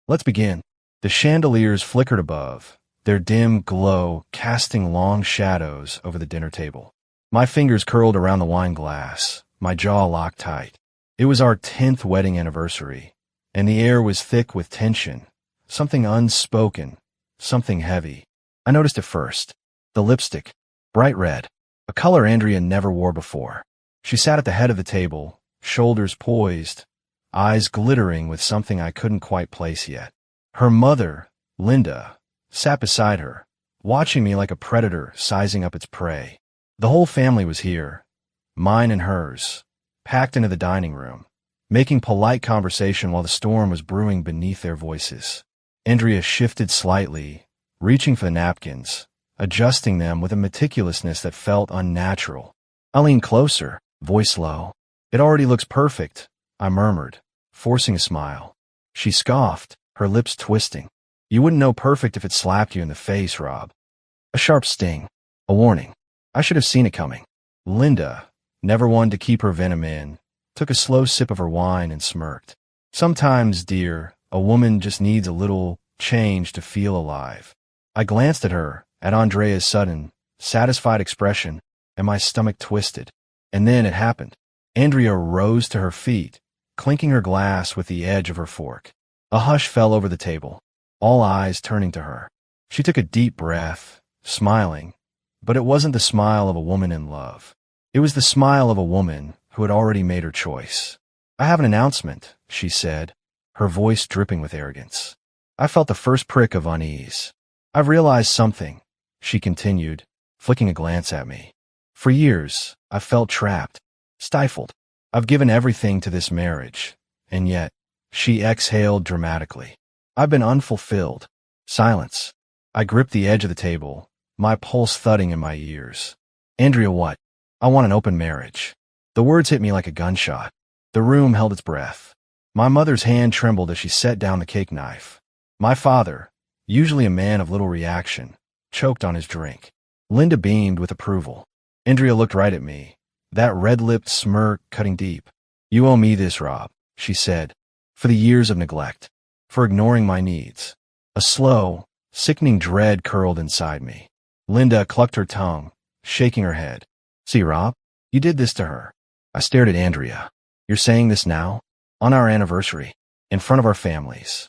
Let's begin. The chandeliers flickered above, their dim glow casting long shadows over the dinner table. My fingers curled around the wine glass, my jaw locked tight. It was our 10th wedding anniversary, and the air was thick with tension, something unspoken, something heavy. I noticed it first. The lipstick, bright red, a color Andrea never wore before. She sat at the head of the table, shoulders poised, eyes glittering with something I couldn't quite place yet. Her mother, Linda, sat beside her, watching me like a predator sizing up its prey. The whole family was here, mine and hers, packed into the dining room, making polite conversation while the storm was brewing beneath their voices. Andrea shifted slightly, reaching for the napkins, adjusting them with a meticulousness that felt unnatural. I leaned closer, voice low. "It already looks perfect," I murmured, forcing a smile. She scoffed, her lips twisting. "You wouldn't know perfect if it slapped you in the face, Rob." A sharp sting, a warning. I should have seen it coming. Linda, never one to keep her venom in, took a slow sip of her wine and smirked. "Sometimes, dear, a woman just needs a little change to feel alive." I glanced at her, at Andrea's sudden, satisfied expression, and my stomach twisted. And then it happened. Andrea rose to her feet, clinking her glass with the edge of her fork. A hush fell over the table, all eyes turning to her. She took a deep breath, smiling, but it wasn't the smile of a woman in love. It was the smile of a woman who had already made her choice. "I have an announcement," she said, her voice dripping with arrogance. I felt the first prick of unease. "I've realized something," she continued, flicking a glance at me. "For years, I've felt trapped, stifled. I've given everything to this marriage, and yet," she exhaled dramatically, "I've been unfulfilled." Silence. I gripped the edge of the table, my pulse thudding in my ears. "Andrea, what?" "I want an open marriage." The words hit me like a gunshot. The room held its breath. My mother's hand trembled as she set down the cake knife. My father, usually a man of little reaction, choked on his drink. Linda beamed with approval. Andrea looked right at me, that red-lipped smirk cutting deep. "You owe me this, Rob," she said, "for the years of neglect, for ignoring my needs." A slow, sickening dread curled inside me. Linda clucked her tongue, shaking her head. "See, Rob, you did this to her." I stared at Andrea. "You're saying this now? On our anniversary? In front of our families?"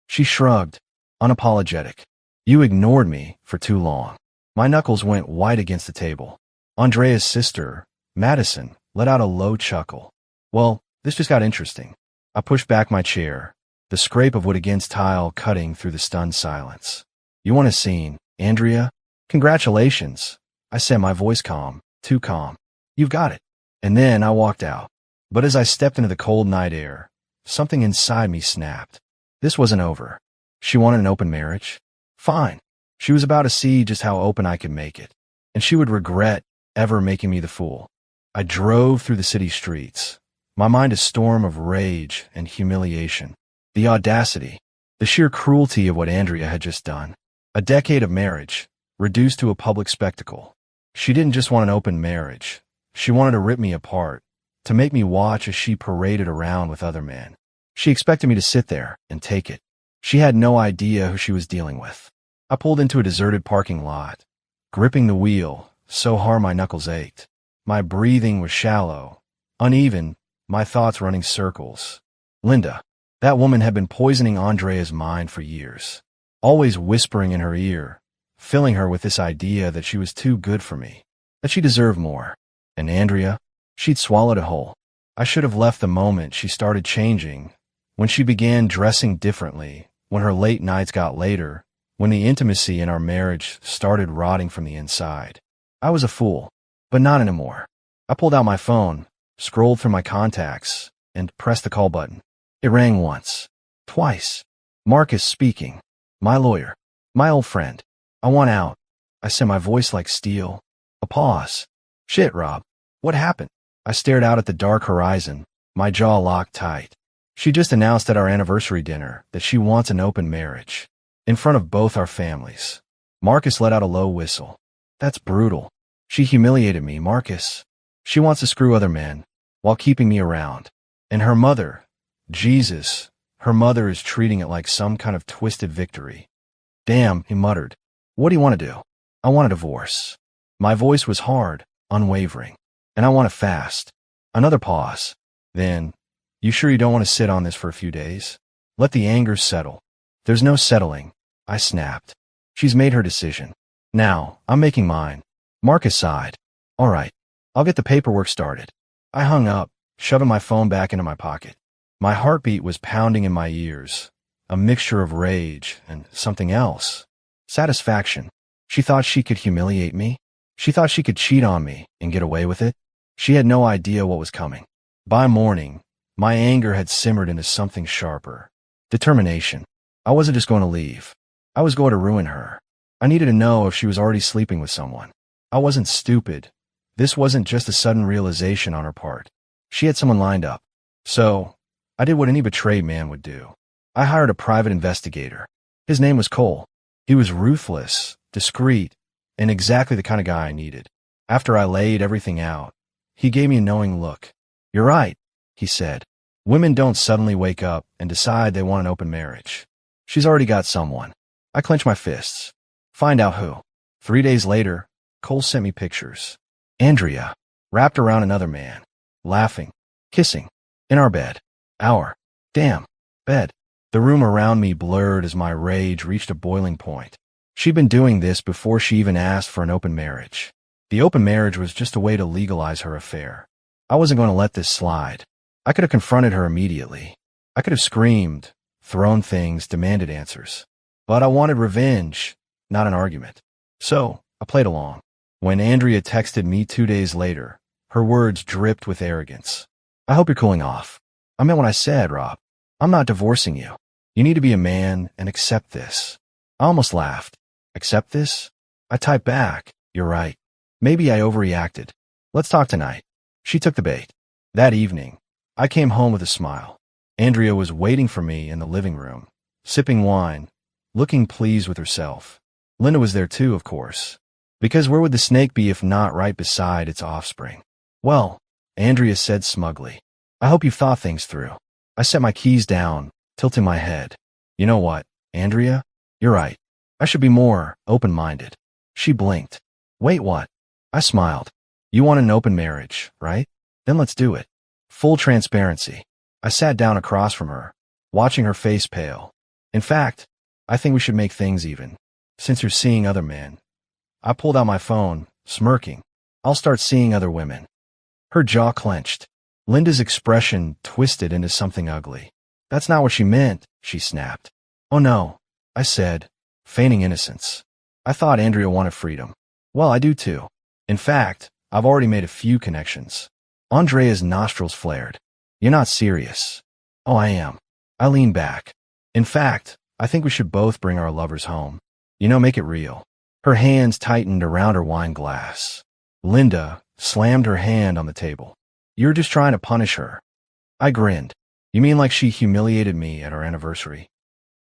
She shrugged, unapologetic. "You ignored me for too long." My knuckles went white against the table. Andrea's sister, Madison, let out a low chuckle. "Well, this just got interesting." I pushed back my chair, the scrape of wood against tile cutting through the stunned silence. "You want a scene, Andrea? Congratulations," I said, my voice calm, too calm. "You've got it." And then I walked out. But as I stepped into the cold night air, something inside me snapped. This wasn't over. She wanted an open marriage? Fine. She was about to see just how open I could make it, and she would regret ever making me the fool. I drove through the city streets, my mind a storm of rage and humiliation. The audacity, the sheer cruelty of what Andrea had just done. A decade of marriage, reduced to a public spectacle. She didn't just want an open marriage. She wanted to rip me apart, to make me watch as she paraded around with other men. She expected me to sit there and take it. She had no idea who she was dealing with. I pulled into a deserted parking lot, gripping the wheel so hard my knuckles ached. My breathing was shallow, uneven, my thoughts running circles. Linda, that woman had been poisoning Andrea's mind for years, always whispering in her ear, filling her with this idea that she was too good for me, that she deserved more. And Andrea, she'd swallowed it whole. I should have left the moment she started changing, when she began dressing differently, when her late nights got later, when the intimacy in our marriage started rotting from the inside. I was a fool, but not anymore. I pulled out my phone, scrolled through my contacts, and pressed the call button. It rang once, twice. Marcus speaking. My lawyer. My old friend. "I want out," I said, my voice like steel. A pause. "Shit, Rob. What happened?" I stared out at the dark horizon, my jaw locked tight. She just announced at our anniversary dinner that she wants an open marriage, in front of both our families. Marcus let out a low whistle. "That's brutal. She humiliated me, Marcus. She wants to screw other men, while keeping me around. And her mother, Jesus, Her mother is treating it like some kind of twisted victory. Damn, he muttered. What do you want to do? I want a divorce. My voice was hard, unwavering. And I want it fast. Another pause. Then, you sure you don't want to sit on this for a few days? Let the anger settle. There's no settling, I snapped. She's made her decision. Now, I'm making mine. Mark aside. All right, I'll get the paperwork started. I hung up, shoving my phone back into my pocket. My heartbeat was pounding in my ears, a mixture of rage and something else. Satisfaction. She thought she could humiliate me. She thought she could cheat on me and get away with it. She had no idea what was coming. By morning, my anger had simmered into something sharper. Determination. I wasn't just going to leave. I was going to ruin her. I needed to know if she was already sleeping with someone. I wasn't stupid. This wasn't just a sudden realization on her part. She had someone lined up. So, I did what any betrayed man would do. I hired a private investigator. His name was Cole. He was ruthless, discreet, and exactly the kind of guy I needed. After I laid everything out, he gave me a knowing look. You're right, he said. Women don't suddenly wake up and decide they want an open marriage. She's already got someone. I clenched my fists. Find out who. 3 days later, Cole sent me pictures. Andrea, wrapped around another man, laughing, kissing, in our bed. Damn, bed. The room around me blurred as my rage reached a boiling point. She'd been doing this before she even asked for an open marriage. The open marriage was just a way to legalize her affair. I wasn't going to let this slide. I could have confronted her immediately. I could have screamed, thrown things, demanded answers. But I wanted revenge, not an argument. So, I played along. When Andrea texted me 2 days later, her words dripped with arrogance. I hope you're cooling off. I meant what I said, Rob. I'm not divorcing you. You need to be a man and accept this. I almost laughed. Accept this? I typed back. You're right. Maybe I overreacted. Let's talk tonight. She took the bait. That evening, I came home with a smile. Andrea was waiting for me in the living room, sipping wine, looking pleased with herself. Linda was there too, of course. Because where would the snake be if not right beside its offspring? Well, Andrea said smugly, I hope you've thought things through. I set my keys down, tilting my head. You know what, Andrea? You're right. I should be more open-minded. She blinked. Wait, what? I smiled. You want an open marriage, right? Then let's do it. Full transparency. I sat down across from her, watching her face pale. In fact, I think we should make things even. Since you're seeing other men. I pulled out my phone, smirking. I'll start seeing other women. Her jaw clenched. Linda's expression twisted into something ugly. That's not what she meant, she snapped. Oh no, I said, feigning innocence. I thought Andrea wanted freedom. Well, I do too. In fact, I've already made a few connections. Andrea's nostrils flared. You're not serious. Oh, I am. I leaned back. In fact, I think we should both bring our lovers home. Make it real. Her hands tightened around her wine glass. Linda slammed her hand on the table. You're just trying to punish her. I grinned. You mean like she humiliated me at our anniversary?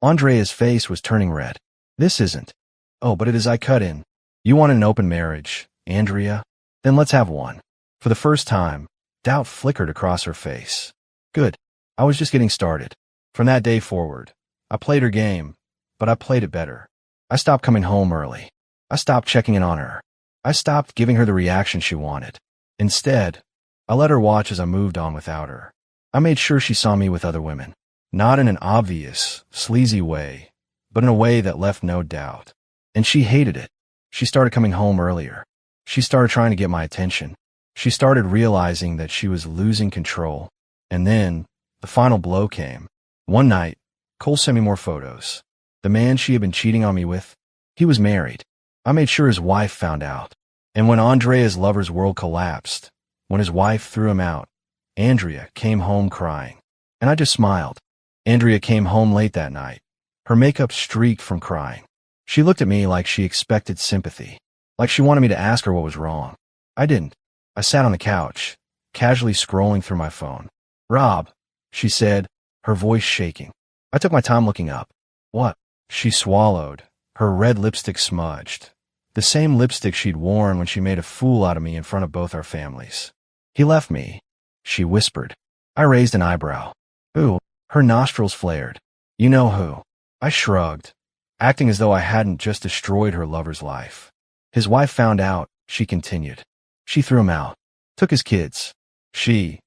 Andrea's face was turning red. This isn't. Oh, but it is. I cut in. You want an open marriage, Andrea? Then let's have one. For the first time, doubt flickered across her face. Good. I was just getting started. From that day forward, I played her game, but I played it better. I stopped coming home early. I stopped checking in on her. I stopped giving her the reaction she wanted. Instead, I let her watch as I moved on without her. I made sure she saw me with other women. Not in an obvious, sleazy way, but in a way that left no doubt. And she hated it. She started coming home earlier. She started trying to get my attention. She started realizing that she was losing control. And then, the final blow came. One night, Cole sent me more photos. The man she had been cheating on me with, he was married. I made sure his wife found out. And when Andrea's lover's world collapsed, when his wife threw him out, Andrea came home crying. And I just smiled. Andrea came home late that night. Her makeup streaked from crying. She looked at me like she expected sympathy, like she wanted me to ask her what was wrong. I didn't. I sat on the couch, casually scrolling through my phone. Rob, she said, her voice shaking. I took my time looking up. What? She swallowed, her red lipstick smudged. The same lipstick she'd worn when she made a fool out of me in front of both our families. He left me, she whispered. I raised an eyebrow. Who? Her nostrils flared. You know who? I shrugged, acting as though I hadn't just destroyed her lover's life. His wife found out, she continued. She threw him out. Took his kids. She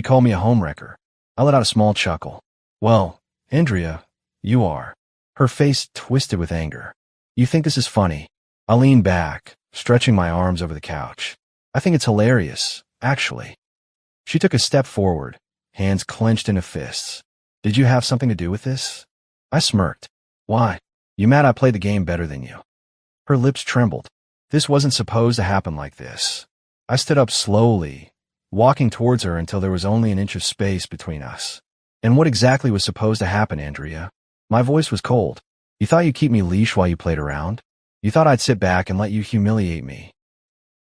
called me a homewrecker. I let out a small chuckle. Well, Andrea, you are. Her face twisted with anger. You think this is funny? I leaned back, stretching my arms over the couch. I think it's hilarious, actually. She took a step forward, hands clenched into fists. Did you have something to do with this? I smirked. Why? You mad I played the game better than you? Her lips trembled. This wasn't supposed to happen like this. I stood up slowly, walking towards her until there was only an inch of space between us. And what exactly was supposed to happen, Andrea? My voice was cold. You thought you'd keep me leash while you played around? You thought I'd sit back and let you humiliate me?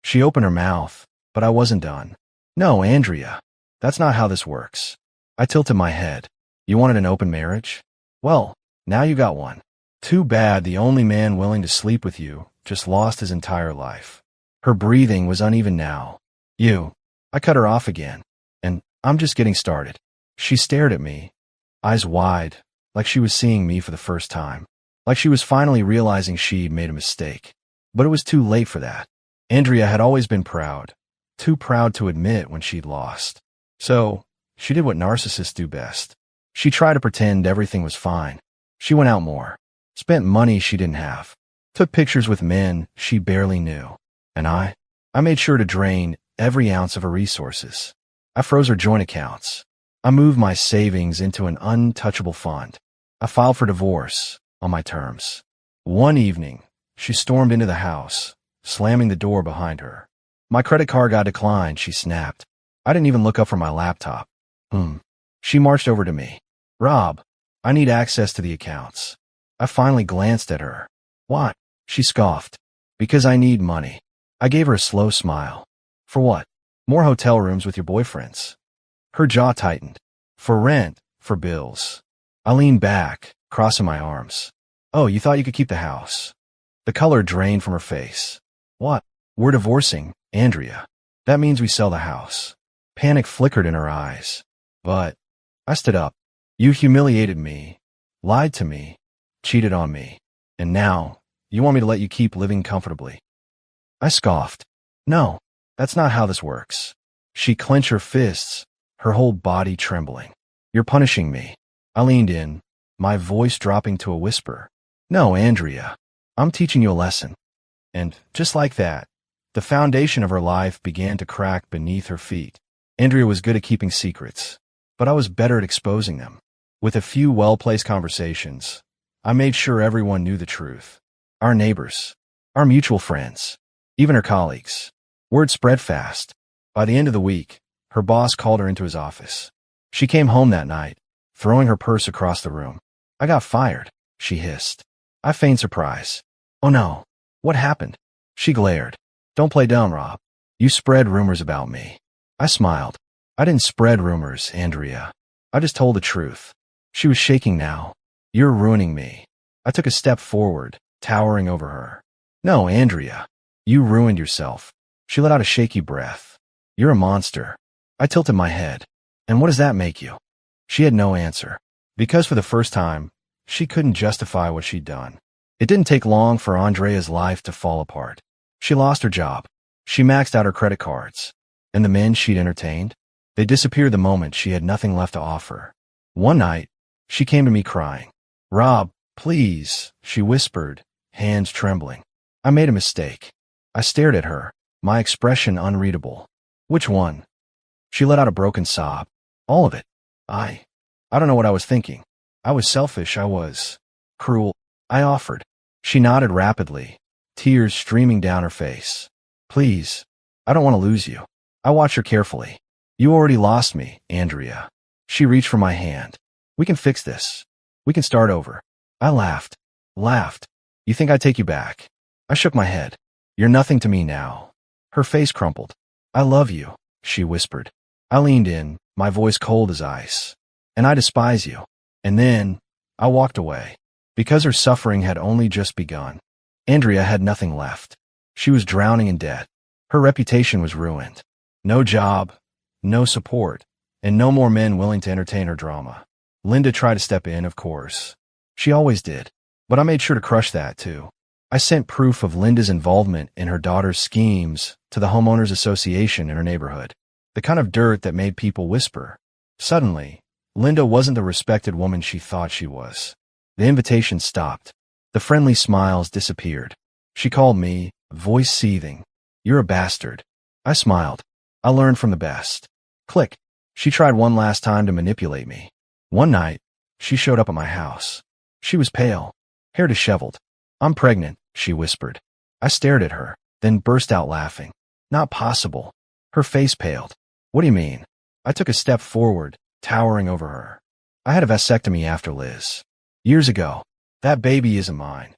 She opened her mouth, but I wasn't done. No, Andrea. That's not how this works. I tilted my head. You wanted an open marriage? Well, now you got one. Too bad the only man willing to sleep with you just lost his entire life. Her breathing was uneven now. I cut her off again. And I'm just getting started. She stared at me, eyes wide, like she was seeing me for the first time. Like she was finally realizing she'd made a mistake. But it was too late for that. Andrea had always been proud. Too proud to admit when she'd lost. So, she did what narcissists do best. She tried to pretend everything was fine. She went out more. Spent money she didn't have. Took pictures with men she barely knew. And I made sure to drain every ounce of her resources. I froze her joint accounts. I moved my savings into an untouchable fund. I filed for divorce on my terms. One evening, she stormed into the house, slamming the door behind her. My credit card got declined, she snapped. I didn't even look up from my laptop. She marched over to me. Rob, I need access to the accounts. I finally glanced at her. Why? She scoffed. Because I need money. I gave her a slow smile. For what? More hotel rooms with your boyfriends. Her jaw tightened. For rent, for bills. I leaned back, crossing my arms. Oh, you thought you could keep the house. The color drained from her face. What? We're divorcing, Andrea. That means we sell the house. Panic flickered in her eyes. But I stood up. You humiliated me, lied to me, cheated on me. And now, you want me to let you keep living comfortably. I scoffed. No, that's not how this works. She clenched her fists, her whole body trembling. You're punishing me. I leaned in, my voice dropping to a whisper. No, Andrea. I'm teaching you a lesson. And just like that, the foundation of her life began to crack beneath her feet. Andrea was good at keeping secrets, but I was better at exposing them. With a few well-placed conversations, I made sure everyone knew the truth. Our neighbors, our mutual friends, even her colleagues. Word spread fast. By the end of the week, her boss called her into his office. She came home that night, throwing her purse across the room. I got fired, she hissed. I feigned surprise. Oh no, what happened? She glared. Don't play dumb, Rob. You spread rumors about me. I smiled. I didn't spread rumors, Andrea. I just told the truth. She was shaking now. You're ruining me. I took a step forward, towering over her. No, Andrea. You ruined yourself. She let out a shaky breath. You're a monster. I tilted my head. And what does that make you? She had no answer. Because for the first time, she couldn't justify what she'd done. It didn't take long for Andrea's life to fall apart. She lost her job. She maxed out her credit cards. And the men she'd entertained? They disappeared the moment she had nothing left to offer. One night, she came to me crying. Rob, please, she whispered, hands trembling. I made a mistake. I stared at her, my expression unreadable. Which one? She let out a broken sob. All of it. I don't know what I was thinking. I was selfish, I was cruel. I offered. She nodded rapidly, tears streaming down her face. Please, I don't want to lose you. I watched her carefully. You already lost me, Andrea. She reached for my hand. We can fix this. We can start over. I laughed. You think I'd take you back? I shook my head. You're nothing to me now. Her face crumpled. I love you, she whispered. I leaned in, my voice cold as ice. And I despise you. And then, I walked away. Because her suffering had only just begun. Andrea had nothing left. She was drowning in debt. Her reputation was ruined. No job, no support, and no more men willing to entertain her drama. Linda tried to step in, of course. She always did. But I made sure to crush that, too. I sent proof of Linda's involvement in her daughter's schemes to the homeowners association in her neighborhood. The kind of dirt that made people whisper. Suddenly, Linda wasn't the respected woman she thought she was. The invitation stopped. The friendly smiles disappeared. She called me, voice seething. "You're a bastard." I smiled. I learned from the best. Click. She tried one last time to manipulate me. One night, she showed up at my house. She was pale, hair disheveled. "I'm pregnant," she whispered. I stared at her, then burst out laughing. "Not possible." Her face paled. "What do you mean?" I took a step forward, towering over her. "I had a vasectomy after Liz. Years ago. That baby isn't mine."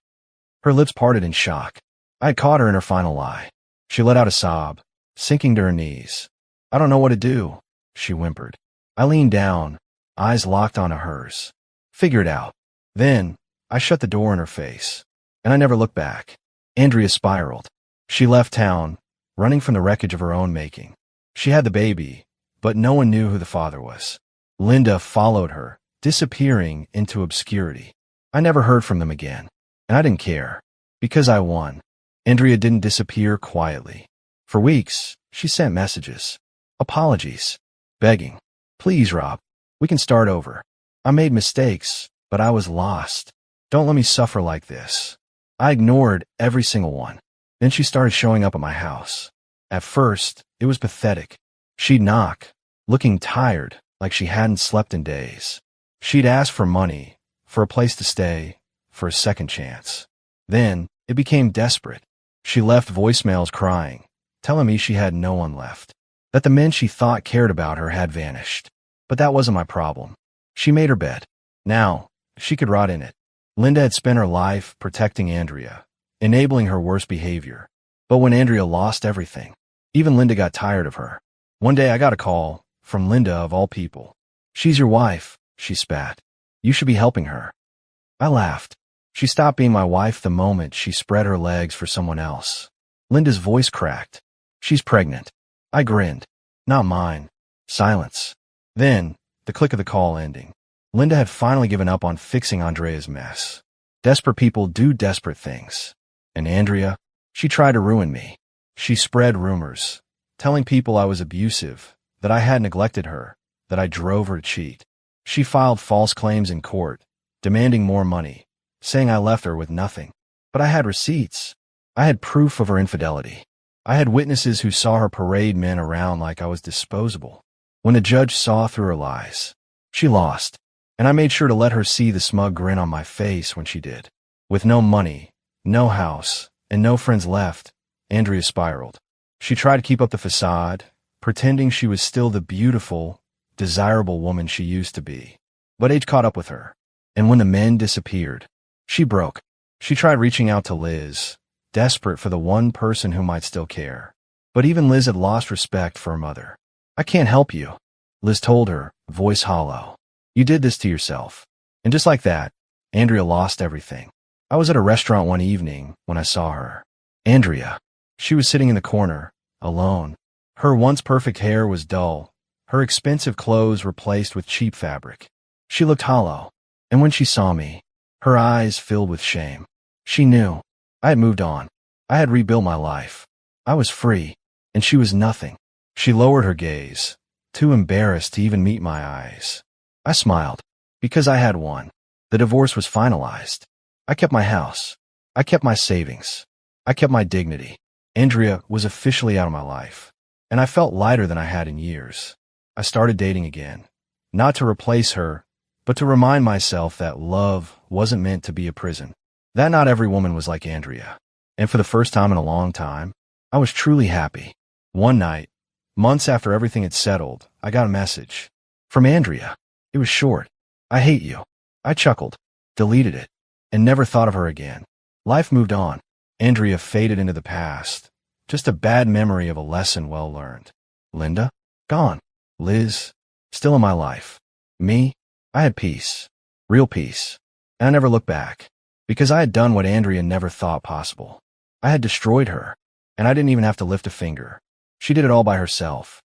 Her lips parted in shock. I had caught her in her final lie. She let out a sob, sinking to her knees. "I don't know what to do," she whimpered. I leaned down, eyes locked onto hers. "Figure it out." Then, I shut the door in her face. And I never looked back. Andrea spiraled. She left town, running from the wreckage of her own making. She had the baby, but no one knew who the father was. Linda followed her, disappearing into obscurity. I never heard from them again. And I didn't care. Because I won. Andrea didn't disappear quietly. For weeks, she sent messages. Apologies. Begging. "Please, Rob. We can start over. I made mistakes, but I was lost. Don't let me suffer like this." I ignored every single one. Then she started showing up at my house. At first, it was pathetic. She'd knock, looking tired, like she hadn't slept in days. She'd ask for money, for a place to stay, for a second chance. Then, it became desperate. She left voicemails crying, telling me she had no one left. That the men she thought cared about her had vanished. But that wasn't my problem. She made her bed. Now, she could rot in it. Linda had spent her life protecting Andrea, enabling her worst behavior. But when Andrea lost everything, even Linda got tired of her. One day I got a call, from Linda of all people. "She's your wife," she spat. "You should be helping her." I laughed. She stopped being my wife the moment she spread her legs for someone else. Linda's voice cracked. "She's pregnant." I grinned. "Not mine." Silence. Then, the click of the call ending. Linda had finally given up on fixing Andrea's mess. Desperate people do desperate things. And Andrea, she tried to ruin me. She spread rumors, telling people I was abusive, that I had neglected her, that I drove her to cheat. She filed false claims in court, demanding more money, saying I left her with nothing. But I had receipts. I had proof of her infidelity. I had witnesses who saw her parade men around like I was disposable. When the judge saw through her lies, she lost. And I made sure to let her see the smug grin on my face when she did. With no money, no house, and no friends left, Andrea spiraled. She tried to keep up the facade, pretending she was still the beautiful, desirable woman she used to be. But age caught up with her. And when the men disappeared, she broke. She tried reaching out to Liz, desperate for the one person who might still care. But even Liz had lost respect for her mother. "I can't help you," Liz told her, voice hollow. "You did this to yourself." And just like that, Andrea lost everything. I was at a restaurant one evening when I saw her. Andrea. She was sitting in the corner, alone. Her once perfect hair was dull, her expensive clothes replaced with cheap fabric. She looked hollow. And when she saw me, her eyes filled with shame. She knew. I had moved on. I had rebuilt my life. I was free, and she was nothing. She lowered her gaze, too embarrassed to even meet my eyes. I smiled, because I had won. The divorce was finalized. I kept my house. I kept my savings. I kept my dignity. Andrea was officially out of my life, and I felt lighter than I had in years. I started dating again, not to replace her, but to remind myself that love wasn't meant to be a prison, that not every woman was like Andrea. And for the first time in a long time, I was truly happy. One night, months after everything had settled, I got a message. From Andrea. It was short. "I hate you." I chuckled, deleted it, and never thought of her again. Life moved on. Andrea faded into the past. Just a bad memory of a lesson well learned. Linda? Gone. Liz? Still in my life. Me? I had peace. Real peace. And I never looked back. Because I had done what Andrea never thought possible. I had destroyed her. And I didn't even have to lift a finger. She did it all by herself.